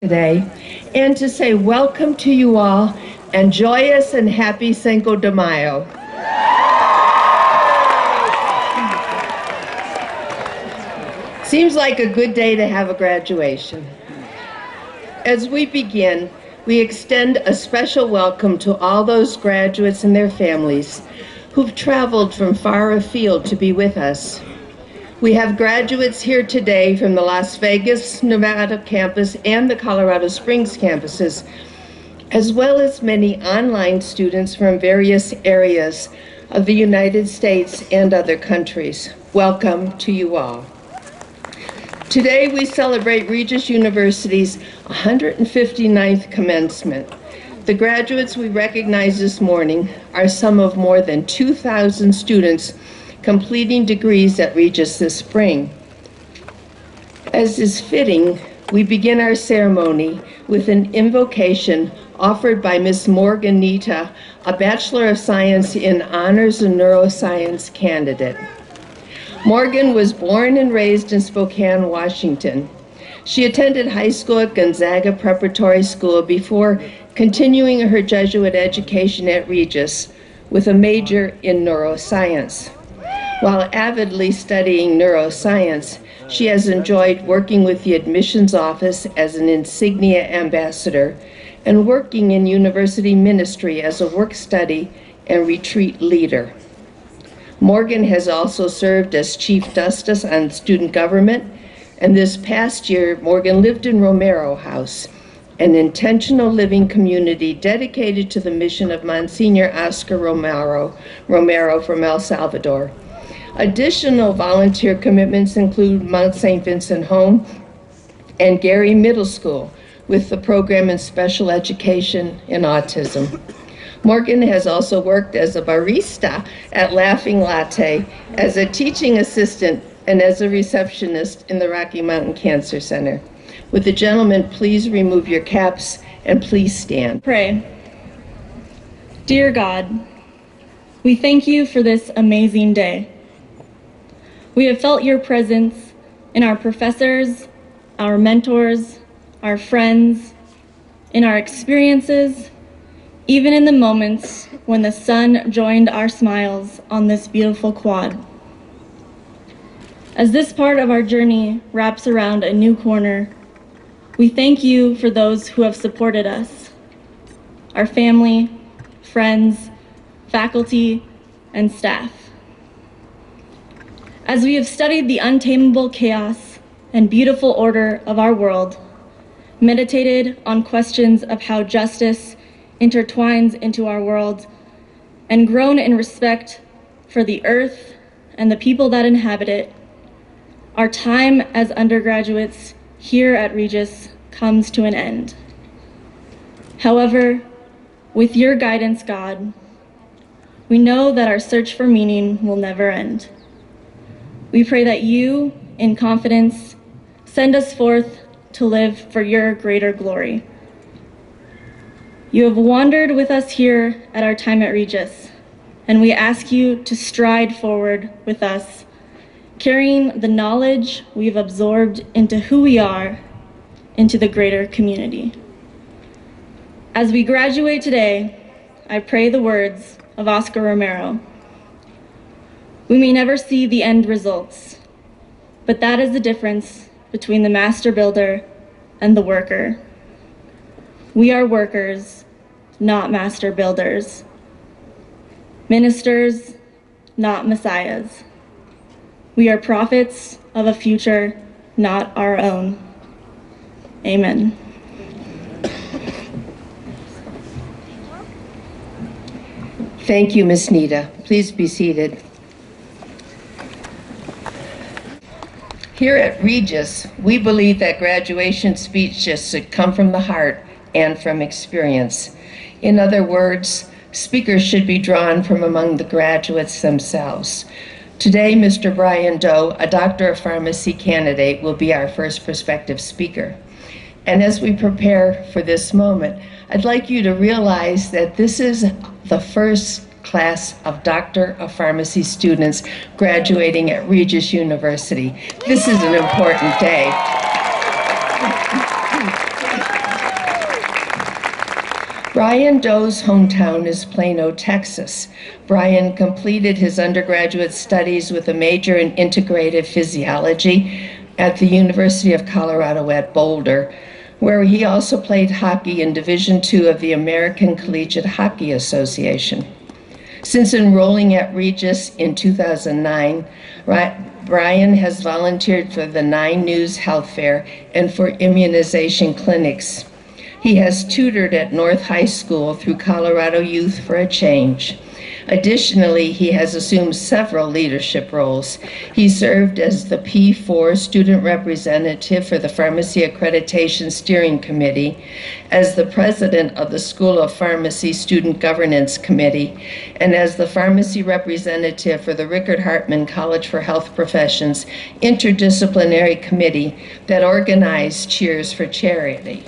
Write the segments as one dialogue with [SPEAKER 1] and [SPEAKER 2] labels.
[SPEAKER 1] today, and to say welcome to you all and joyous and happy Cinco de Mayo. Seems like a good day to have a graduation. As we begin, we extend a special welcome to all those graduates and their families who've traveled from far afield to be with us. We have graduates here today from the Las Vegas, Nevada campus and the Colorado Springs campuses, as well as many online students from various areas of the United States and other countries. Welcome to you all. Today we celebrate Regis University's 159th commencement. The graduates we recognize this morning are some of more than 2,000 students completing degrees at Regis this spring. As is fitting, we begin our ceremony with an invocation offered by Ms. Morgan Nita, a Bachelor of Science in Honors and Neuroscience candidate. Morgan was born and raised in Spokane, Washington. She attended high school at Gonzaga Preparatory School before continuing her Jesuit education at Regis with a major in neuroscience. While avidly studying neuroscience, she has enjoyed working with the admissions office as an insignia ambassador and working in university ministry as a work-study and retreat leader. Morgan has also served as Chief Justice on student government, and this past year, Morgan lived in Romero House, an intentional living community dedicated to the mission of Monsignor Oscar Romero from El Salvador. Additional volunteer commitments include Mount St. Vincent Home and Gary Middle School with the program in special education and autism. Morgan has also worked as a barista at Laughing Latte, as a teaching assistant, and as a receptionist in the Rocky Mountain Cancer Center. Would the gentlemen please remove your caps and please stand.
[SPEAKER 2] Pray. Dear God, we thank you for this amazing day. We have felt your presence in our professors, our mentors, our friends, in our experiences, even in the moments when the sun joined our smiles on this beautiful quad. As this part of our journey wraps around a new corner, we thank you for those who have supported us, our family, friends, faculty, and staff. As we have studied the untamable chaos and beautiful order of our world, meditated on questions of how justice intertwines into our world, and grown in respect for the earth and the people that inhabit it, our time as undergraduates here at Regis comes to an end. However, with your guidance, God, we know that our search for meaning will never end. We pray that you, in confidence, send us forth to live for your greater glory. You have wandered with us here at our time at Regis, and we ask you to stride forward with us, carrying the knowledge we've absorbed into who we are, into the greater community. As we graduate today, I pray the words of Oscar Romero. We may never see the end results, but that is the difference between the master builder and the worker. We are workers, not master builders. Ministers, not messiahs. We are prophets of a future not our own. Amen.
[SPEAKER 1] Thank you, Ms. Nita. Please be seated. Here at Regis, we believe that graduation speeches should come from the heart and from experience. In other words, speakers should be drawn from among the graduates themselves. Today, Mr. Brian Doe, a Doctor of Pharmacy candidate, will be our first prospective speaker. And as we prepare for this moment, I'd like you to realize that this is the first class of Doctor of Pharmacy students graduating at Regis University. This is an important day. Brian Doe's hometown is Plano, Texas. Brian completed his undergraduate studies with a major in integrative physiology at the University of Colorado at Boulder, where he also played hockey in Division II of the American Collegiate Hockey Association. Since enrolling at Regis in 2009, Brian has volunteered for the 9 News Health Fair and for immunization clinics. He has tutored at North High School through Colorado Youth for a Change. Additionally, he has assumed several leadership roles. He served as the P4 student representative for the Pharmacy Accreditation Steering Committee, as the president of the School of Pharmacy Student Governance Committee, and as the pharmacy representative for the Rickard Hartman College for Health Professions Interdisciplinary Committee that organized Cheers for Charity.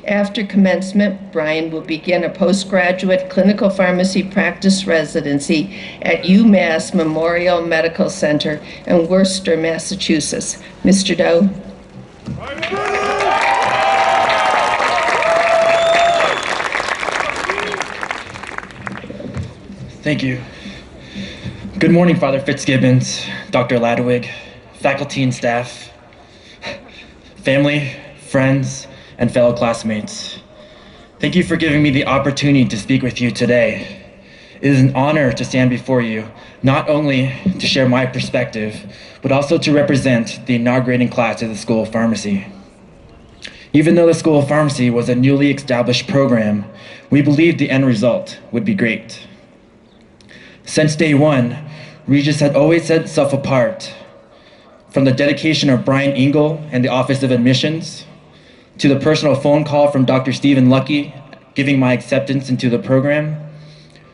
[SPEAKER 1] After commencement, Brian will begin a postgraduate clinical pharmacy practice residency at UMass Memorial Medical Center in Worcester, Massachusetts. Mr. Doe.
[SPEAKER 3] Thank you. Good morning, Father Fitzgibbons, Dr. Ladwig, faculty and staff, family, friends, and fellow classmates. Thank you for giving me the opportunity to speak with you today. It is an honor to stand before you, not only to share my perspective, but also to represent the inaugurating class of the School of Pharmacy. Even though the School of Pharmacy was a newly established program, we believed the end result would be great. Since day one, Regis had always set itself apart. From the dedication of Brian Engel and the Office of Admissions, to the personal phone call from Dr. Stephen Lucky giving my acceptance into the program,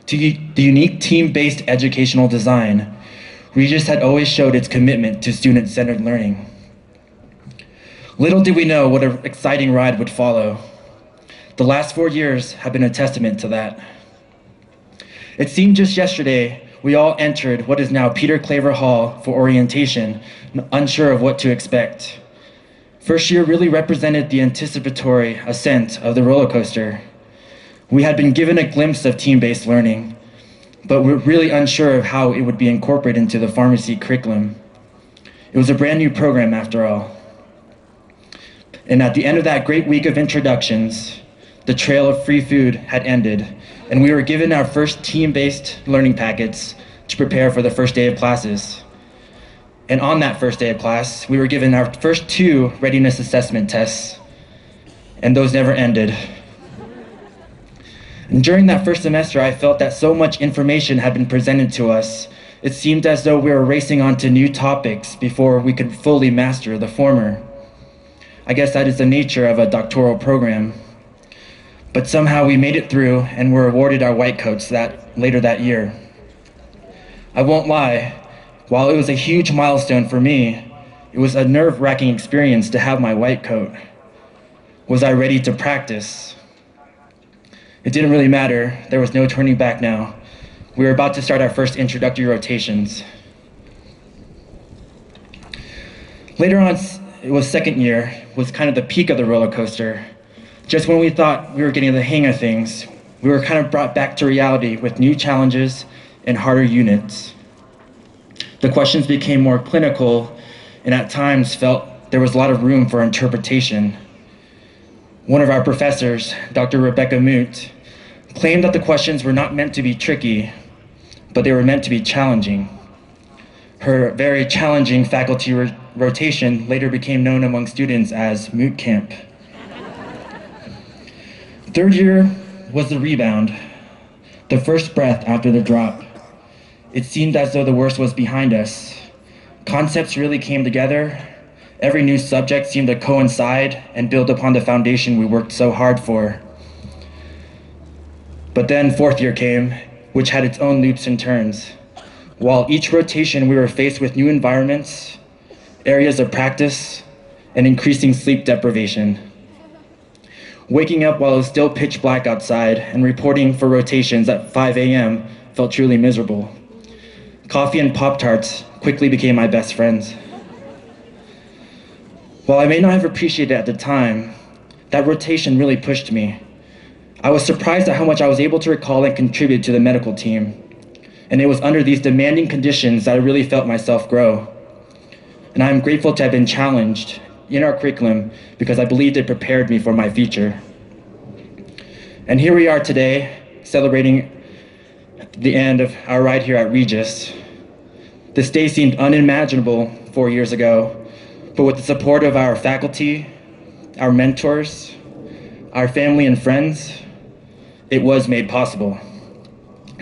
[SPEAKER 3] to the unique team-based educational design, Regis had always showed its commitment to student-centered learning. Little did we know what an exciting ride would follow. The last 4 years have been a testament to that. It seemed just yesterday we all entered what is now Peter Claver Hall for orientation, unsure of what to expect. First year really represented the anticipatory ascent of the roller coaster. We had been given a glimpse of team-based learning, but we're really unsure of how it would be incorporated into the pharmacy curriculum. It was a brand new program after all. And at the end of that great week of introductions, the trail of free food had ended, and we were given our first team-based learning packets to prepare for the first day of classes. And on that first day of class, we were given our first 2 readiness assessment tests, and those never ended. And during that first semester, I felt that so much information had been presented to us, it seemed as though we were racing on to new topics before we could fully master the former. I guess that is the nature of a doctoral program. But somehow we made it through and were awarded our white coats later that year. I won't lie. While it was a huge milestone for me, it was a nerve-wracking experience to have my white coat. Was I ready to practice? It didn't really matter. There was no turning back now. We were about to start our first introductory rotations. Later on, it was second year, was kind of the peak of the roller coaster. Just when we thought we were getting the hang of things, we were kind of brought back to reality with new challenges and harder units. The questions became more clinical and at times felt there was a lot of room for interpretation. One of our professors, Dr. Rebecca Moot, claimed that the questions were not meant to be tricky, but they were meant to be challenging. Her very challenging faculty rotation later became known among students as Moot Camp. Third year was the rebound, the first breath after the drop. It seemed as though the worst was behind us. Concepts really came together. Every new subject seemed to coincide and build upon the foundation we worked so hard for. But then fourth year came, which had its own loops and turns. While each rotation we were faced with new environments, areas of practice, and increasing sleep deprivation. Waking up while it was still pitch black outside and reporting for rotations at 5 a.m. felt truly miserable. Coffee and Pop-Tarts quickly became my best friends. While I may not have appreciated it at the time, that rotation really pushed me. I was surprised at how much I was able to recall and contribute to the medical team. And it was under these demanding conditions that I really felt myself grow. And I am grateful to have been challenged in our curriculum because I believed it prepared me for my future. And here we are today, celebrating the end of our ride here at Regis. This day seemed unimaginable 4 years ago, but with the support of our faculty, our mentors, our family and friends, it was made possible.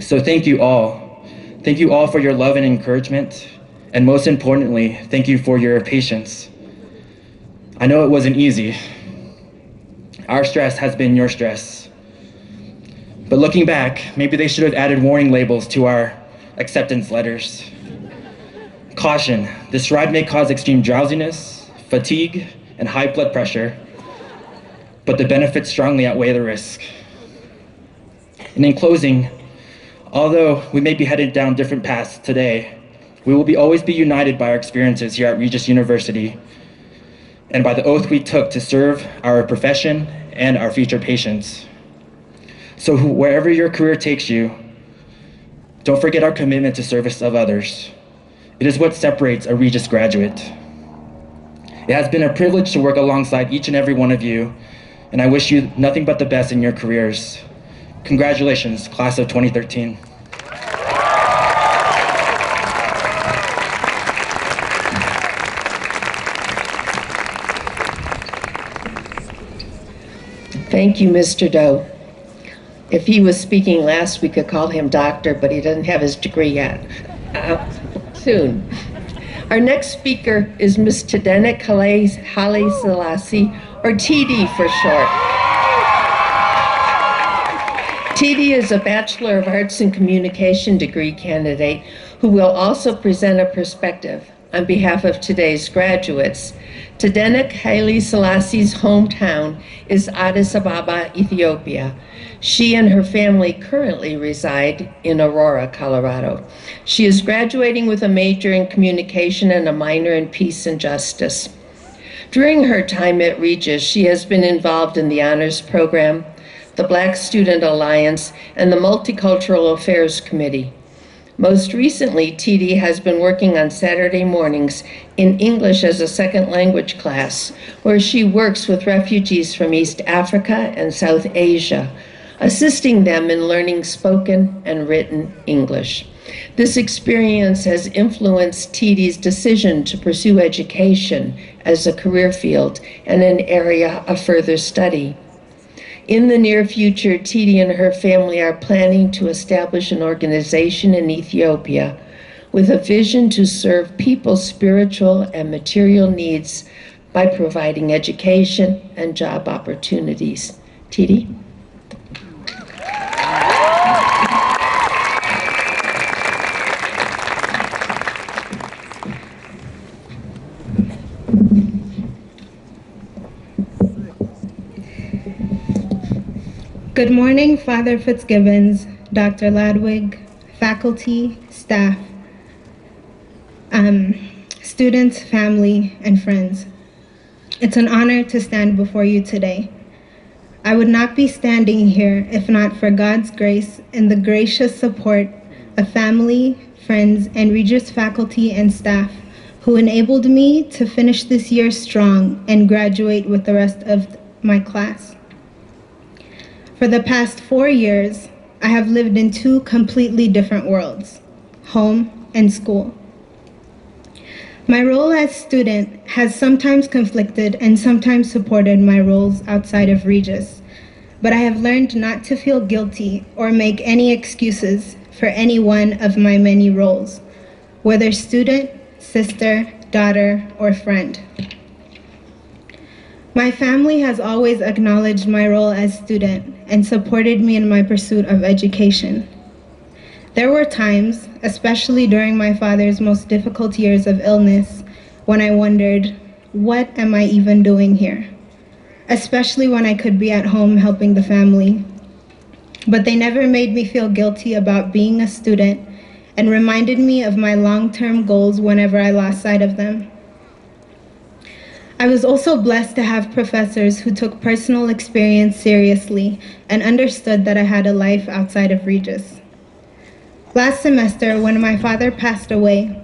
[SPEAKER 3] So thank you all. Thank you all for your love and encouragement, and most importantly, thank you for your patience. I know it wasn't easy. Our stress has been your stress. But looking back, maybe they should have added warning labels to our acceptance letters. Caution, this ride may cause extreme drowsiness, fatigue, and high blood pressure, but the benefits strongly outweigh the risk. And in closing, although we may be headed down different paths today, we will always be united by our experiences here at Regis University and by the oath we took to serve our profession and our future patients. So wherever your career takes you, don't forget our commitment to service of others. It is what separates a Regis graduate. It has been a privilege to work alongside each and every one of you, and I wish you nothing but the best in your careers. Congratulations, class of 2013.
[SPEAKER 1] Thank you, Mr. Doe. If he was speaking last, we could call him doctor, but he doesn't have his degree yet. Soon. Our next speaker is Ms. TIDI Haile Selassie, or TIDI for short. TIDI is a Bachelor of Arts in Communication degree candidate who will also present a perspective on behalf of today's graduates. TIDI Haile Selassie's hometown is Addis Ababa, Ethiopia. She and her family currently reside in Aurora, Colorado. She is graduating with a major in communication and a minor in peace and justice. During her time at Regis, she has been involved in the Honors Program, the Black Student Alliance, and the Multicultural Affairs Committee. Most recently, TIDI has been working on Saturday mornings in English as a second language class, where she works with refugees from East Africa and South Asia, assisting them in learning spoken and written English. This experience has influenced TIDI's decision to pursue education as a career field and an area of further study. In the near future, TIDI and her family are planning to establish an organization in Ethiopia with a vision to serve people's spiritual and material needs by providing education and job opportunities. TIDI?
[SPEAKER 4] Good morning, Father Fitzgibbons, Dr. Ladwig, faculty, staff, students, family, and friends. It's an honor to stand before you today. I would not be standing here if not for God's grace and the gracious support of family, friends, and Regis faculty and staff who enabled me to finish this year strong and graduate with the rest of my class. For the past 4 years, I have lived in two completely different worlds, home and school. My role as student has sometimes conflicted and sometimes supported my roles outside of Regis, but I have learned not to feel guilty or make any excuses for any one of my many roles, whether student, sister, daughter, or friend. My family has always acknowledged my role as student and supported me in my pursuit of education. There were times, especially during my father's most difficult years of illness, when I wondered, what am I even doing here? Especially when I could be at home helping the family. But they never made me feel guilty about being a student and reminded me of my long-term goals whenever I lost sight of them. I was also blessed to have professors who took personal experience seriously and understood that I had a life outside of Regis. Last semester, when my father passed away,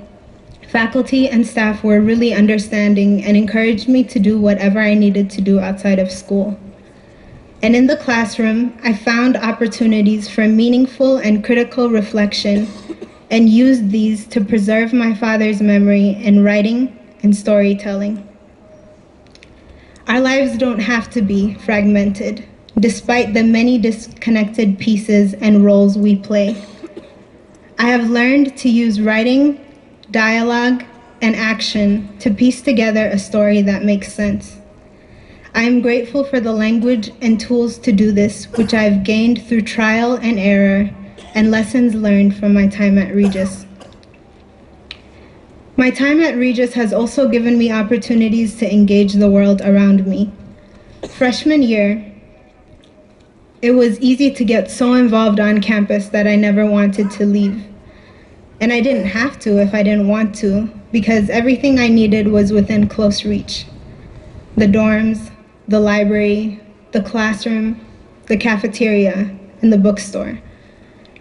[SPEAKER 4] faculty and staff were really understanding and encouraged me to do whatever I needed to do outside of school. And in the classroom, I found opportunities for meaningful and critical reflection and used these to preserve my father's memory in writing and storytelling. Our lives don't have to be fragmented, despite the many disconnected pieces and roles we play. I have learned to use writing, dialogue, and action to piece together a story that makes sense. I am grateful for the language and tools to do this, which I have gained through trial and error and lessons learned from my time at Regis. My time at Regis has also given me opportunities to engage the world around me. Freshman year, it was easy to get so involved on campus that I never wanted to leave. And I didn't have to if I didn't want to, because everything I needed was within close reach. The dorms, the library, the classroom, the cafeteria, and the bookstore.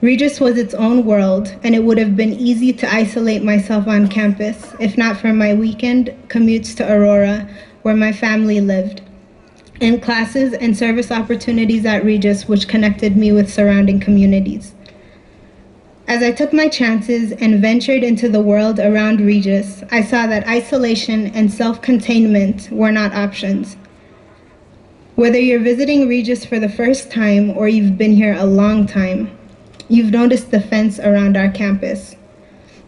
[SPEAKER 4] Regis was its own world, and it would have been easy to isolate myself on campus if not for my weekend commutes to Aurora, where my family lived, and classes and service opportunities at Regis, which connected me with surrounding communities. As I took my chances and ventured into the world around Regis, I saw that isolation and self-containment were not options. Whether you're visiting Regis for the first time or you've been here a long time, you've noticed the fence around our campus.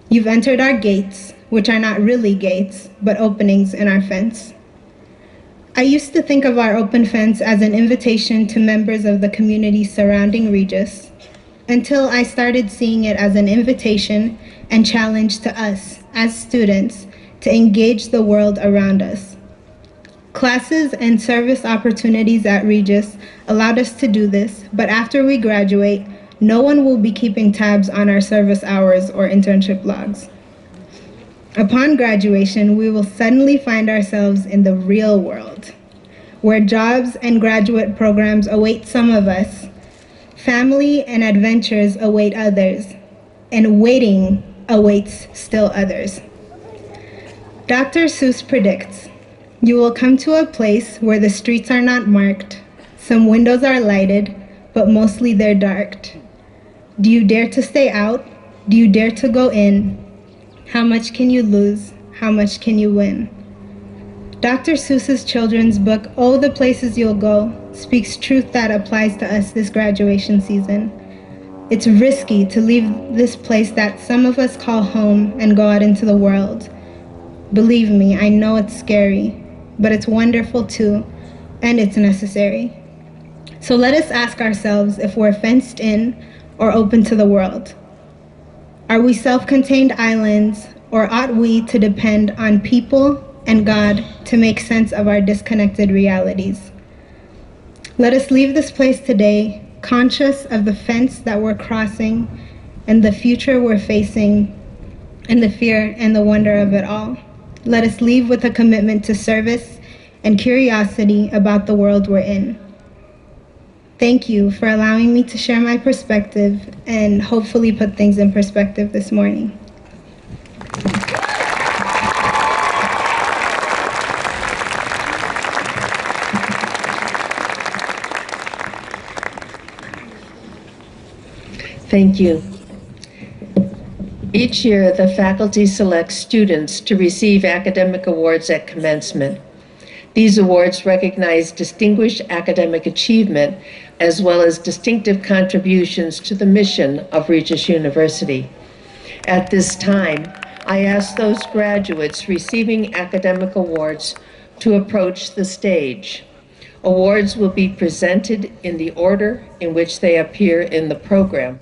[SPEAKER 4] You've entered our gates, which are not really gates, but openings in our fence. I used to think of our open fence as an invitation to members of the community surrounding Regis, until I started seeing it as an invitation and challenge to us, as students, to engage the world around us. Classes and service opportunities at Regis allowed us to do this, but after we graduate, no one will be keeping tabs on our service hours or internship logs. Upon graduation, we will suddenly find ourselves in the real world, where jobs and graduate programs await some of us, family and adventures await others, and waiting awaits still others. Dr. Seuss predicts, "You will come to a place where the streets are not marked, some windows are lighted, but mostly they're dark. Do you dare to stay out? Do you dare to go in? How much can you lose? How much can you win?" Dr. Seuss's children's book, Oh, the Places You'll Go, speaks truth that applies to us this graduation season. It's risky to leave this place that some of us call home and go out into the world. Believe me, I know it's scary, but it's wonderful too, and it's necessary. So let us ask ourselves if we're fenced in or open to the world. Are we self-contained islands, or ought we to depend on people and God to make sense of our disconnected realities? Let us leave this place today conscious of the fence that we're crossing and the future we're facing and the fear and the wonder of it all. Let us leave with a commitment to service and curiosity about the world we're in. Thank you for allowing me to share my perspective and hopefully put things in perspective this morning.
[SPEAKER 1] Thank you. Each year, the faculty selects students to receive academic awards at commencement. These awards recognize distinguished academic achievement as well as distinctive contributions to the mission of Regis University. At this time, I ask those graduates receiving academic awards to approach the stage. Awards will be presented in the order in which they appear in the program.